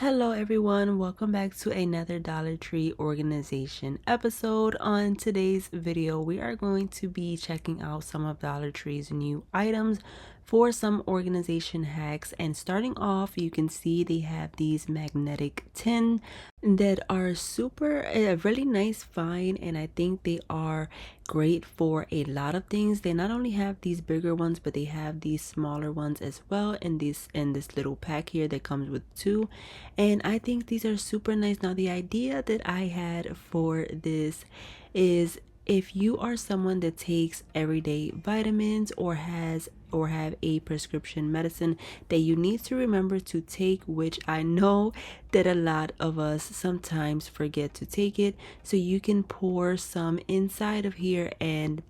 Hello everyone, welcome back to another Dollar Tree organization episode. On today's video, we are going to be checking out some of Dollar Tree's new items for some organization hacks. And starting off, you can see they have these magnetic tin that are super a really nice find, and I think they are great for a lot of things. They not only have these bigger ones, but they have these smaller ones as well in this little pack here that comes with two, and I think these are super nice. Now the idea that I had for this is, if you are someone that takes everyday vitamins or have a prescription medicine that you need to remember to take, which I know that a lot of us sometimes forget to take it, so you can pour some inside of here. And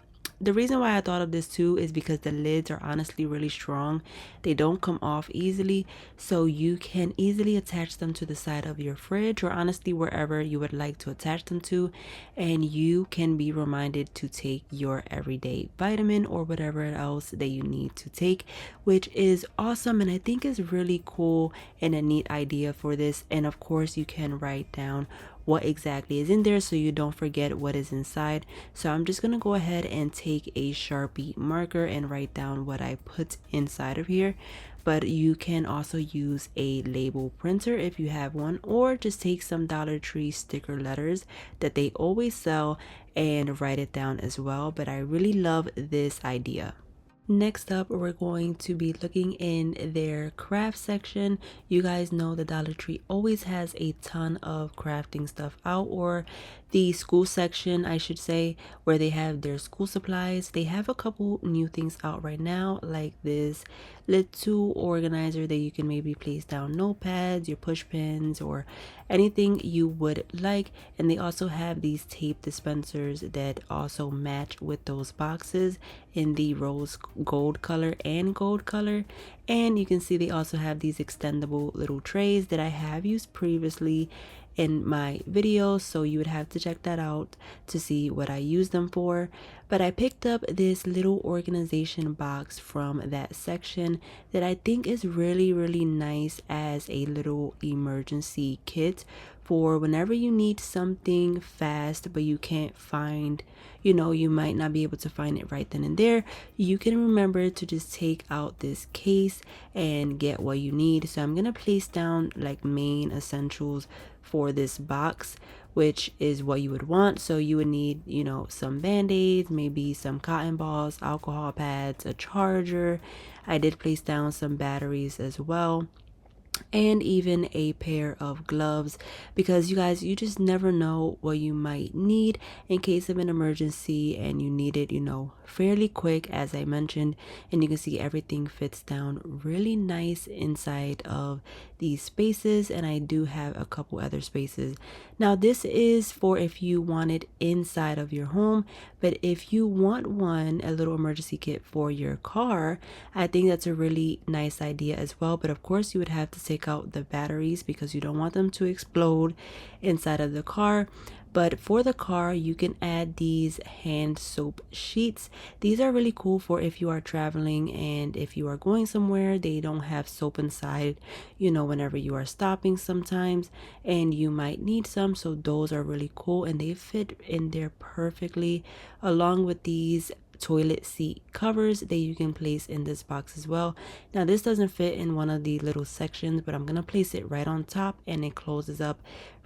the reason why I thought of this too is because the lids are honestly really strong. They don't come off easily, so you can easily attach them to the side of your fridge or honestly wherever you would like to attach them to, and you can be reminded to take your everyday vitamin or whatever else that you need to take, which is awesome. And I think is really cool and a neat idea for this. And of course you can write down what exactly is in there so you don't forget what is inside. So I'm just gonna go ahead and take a Sharpie marker and write down what I put inside of here. But you can also use a label printer if you have one, or just take some Dollar Tree sticker letters that they always sell and write it down as well. But I really love this idea. Next up, we're going to be looking in their craft section. You guys know the Dollar Tree always has a ton of crafting stuff out, or the school section, I should say, where they have their school supplies. They have a couple new things out right now, like this little organizer that you can maybe place down notepads, your push pins, or anything you would like. And they also have these tape dispensers that also match with those boxes in the rose gold color and gold color. And you can see they also have these extendable little trays that I have used previously in my videos, so you would have to check that out to see what I use them for. But I picked up this little organization box from that section that I think is really nice as a little emergency kit for whenever you need something fast but you can't find, you might not be able to find it right then and there. You can remember to just take out this case and get what you need. So I'm gonna place down like main essentials for this box, which is what you would want. So you would need, some band-aids, maybe some cotton balls, alcohol pads, a charger. I did place down some batteries as well, and even a pair of gloves, because you guys, you just never know what you might need in case of an emergency and you need it, fairly quick, as I mentioned. And you can see everything fits down really nice inside of these spaces, and I do have a couple other spaces. Now this is for if you want it inside of your home, but if you want a little emergency kit for your car, I think that's a really nice idea as well. But of course you would have to take out the batteries because you don't want them to explode inside of the car. But for the car, you can add these hand soap sheets. These are really cool for if you are traveling and if you are going somewhere, they don't have soap inside, whenever you are stopping sometimes and you might need some. So those are really cool and they fit in there perfectly, along with these toilet seat covers that you can place in this box as well. Now this doesn't fit in one of the little sections, but I'm gonna place it right on top and it closes up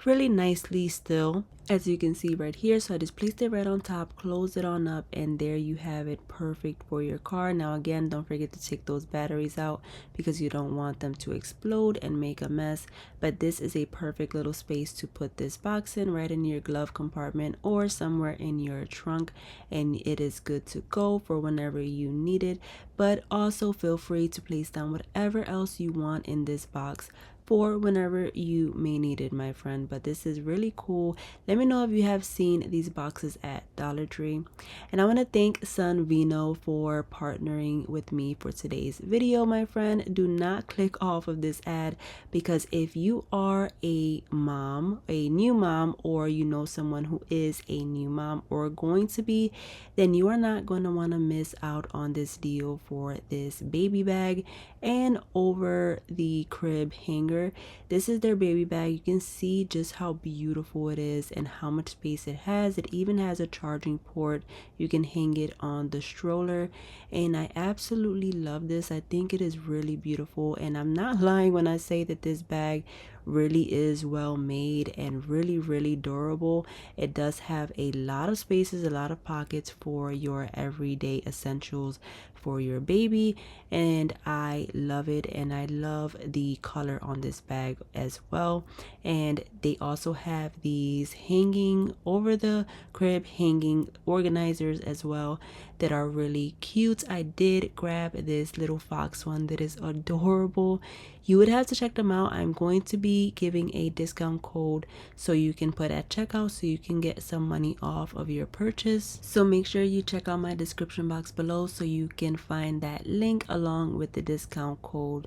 really nicely still, as you can see right here. So I just placed it right on top, closed it on up, and there you have it, perfect for your car. Now again, don't forget to take those batteries out because you don't want them to explode and make a mess. But this is a perfect little space to put this box in, right in your glove compartment or somewhere in your trunk, and it is good to go for whenever you need it. But also feel free to place down whatever else you want in this box for whenever you may need it, my friend. But this is really cool. Let me know if you have seen these boxes at Dollar Tree. And I want to thank SUNVENO for partnering with me for today's video, my friend. Do not click off of this ad, because if you are a mom, a new mom, or you know someone who is a new mom or going to be, then you are not going to want to miss out on this deal for this baby bag and over the crib hanger longer. This is their baby bag. You can see just how beautiful it is and how much space it has. It even has a charging port. You can hang it on the stroller, and I absolutely love this. I think it is really beautiful, and I'm not lying when I say that this bag really is well made and really durable. It does have a lot of spaces, a lot of pockets for your everyday essentials for your baby, and I love it. And I love the color on this bag as well. And they also have these hanging over the crib hanging organizers as well that are really cute. I did grab this little fox one that is adorable. You would have to check them out. I'm going to be giving a discount code so you can put at checkout so you can get some money off of your purchase. So make sure you check out my description box below so you can find that link along with the discount code.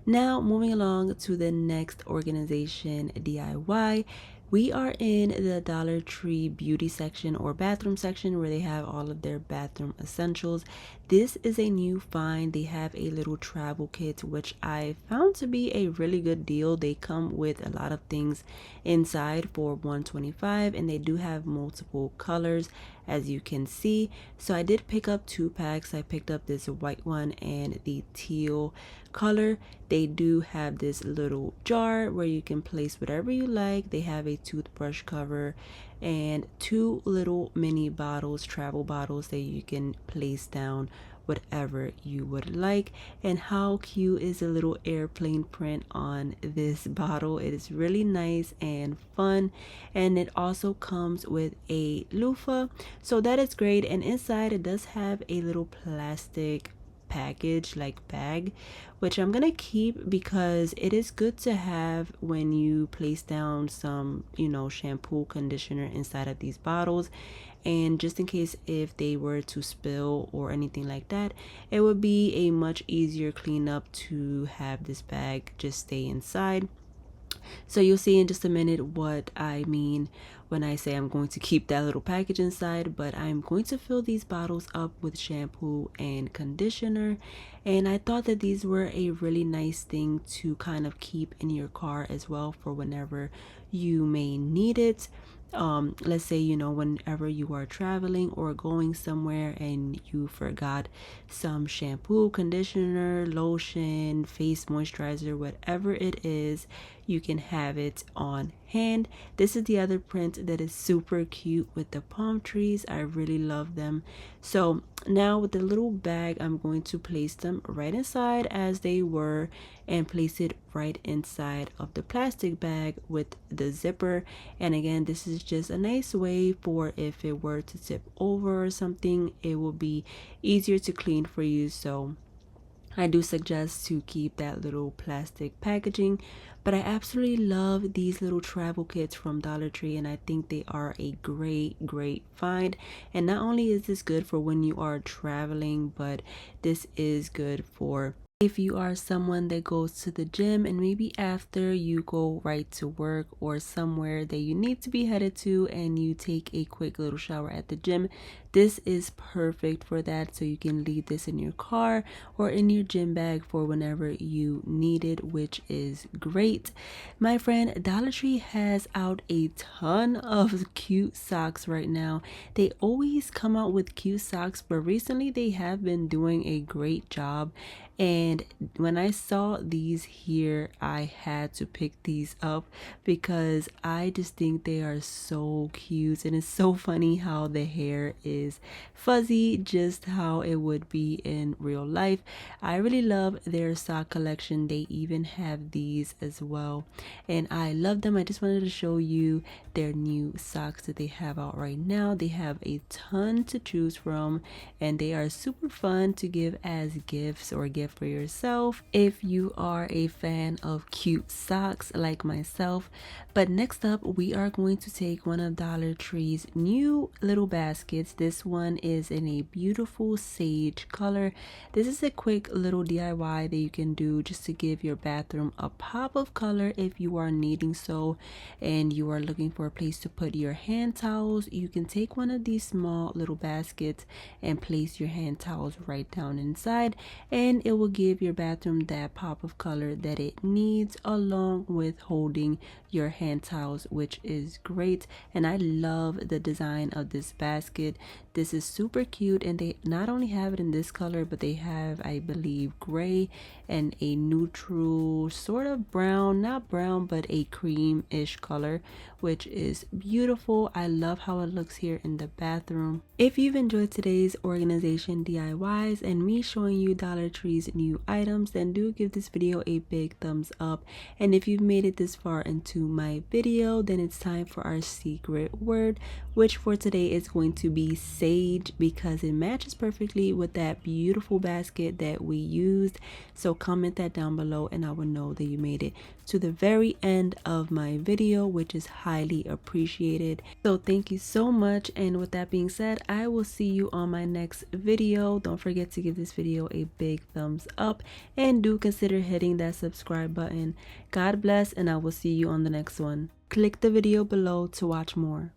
Now moving along to the next organization DIY. We are in the Dollar Tree beauty section or bathroom section where they have all of their bathroom essentials. This is a new find. They have a little travel kit, which I found to be a really good deal. They come with a lot of things inside for $125, and they do have multiple colors as you can see. So I did pick up 2 packs. I picked up this white one and the teal color. They do have this little jar where you can place whatever you like. They have a toothbrush cover and 2 little mini bottles, travel bottles, that you can place down whatever you would like. And how cute is a little airplane print on this bottle? It is really nice and fun, and it also comes with a loofah, so that is great. And inside it does have a little plastic package like bag, which I'm gonna keep because it is good to have when you place down some, shampoo, conditioner inside of these bottles. And just in case if they were to spill or anything like that, it would be a much easier cleanup to have this bag just stay inside. So you'll see in just a minute what I mean when I say I'm going to keep that little package inside, but I'm going to fill these bottles up with shampoo and conditioner. And I thought that these were a really nice thing to kind of keep in your car as well for whenever you may need it. Let's say, whenever you are traveling or going somewhere and you forgot some shampoo, conditioner, lotion, face moisturizer, whatever it is, you can have it on hand. This is the other print that is super cute with the palm trees. I really love them. So now with the little bag, I'm going to place them right inside as they were and place it right inside of the plastic bag with the zipper. And again, this is just a nice way for if it were to tip over or something, it will be easier to clean for you. So I do suggest to keep that little plastic packaging. But I absolutely love these little travel kits from Dollar Tree, and I think they are a great find. And not only is this good for when you are traveling, but this is good for if you are someone that goes to the gym and maybe after you go right to work or somewhere that you need to be headed to and you take a quick little shower at the gym. This is perfect for that, so you can leave this in your car or in your gym bag for whenever you need it, which is great. My friend, Dollar Tree has out a ton of cute socks right now. They always come out with cute socks, but recently they have been doing a great job. And when I saw these here, I had to pick these up because I just think they are so cute. And it's so funny how the hair is fuzzy, just how it would be in real life. I really love their sock collection. They even have these as well, and I love them. I just wanted to show you their new socks that they have out right now. They have a ton to choose from, and they are super fun to give as gifts or gift for yourself if you are a fan of cute socks like myself. But next up, we are going to take one of Dollar Tree's new little baskets. This this one is in a beautiful sage color. This is a quick little DIY that you can do just to give your bathroom a pop of color if you are needing so, and you are looking for a place to put your hand towels. You can take one of these small little baskets and place your hand towels right down inside, and it will give your bathroom that pop of color that it needs, along with holding your hand towels, which is great. And I love the design of this basket. This is super cute, and they not only have it in this color, but they have, I believe, gray and a neutral sort of brown, not brown, but a cream-ish color, which is beautiful. I love how it looks here in the bathroom. If you've enjoyed today's organization DIYs and me showing you Dollar Tree's new items, then do give this video a big thumbs up. And if you've made it this far into my video, then it's time for our secret word, which for today is going to be sage, because it matches perfectly with that beautiful basket that we used. So comment that down below and I will know that you made it to the very end of my video, which is highly appreciated. So thank you so much, and with that being said, I will see you on my next video. Don't forget to give this video a big thumbs up and do consider hitting that subscribe button. God bless, and I will see you on the next one. Click the video below to watch more.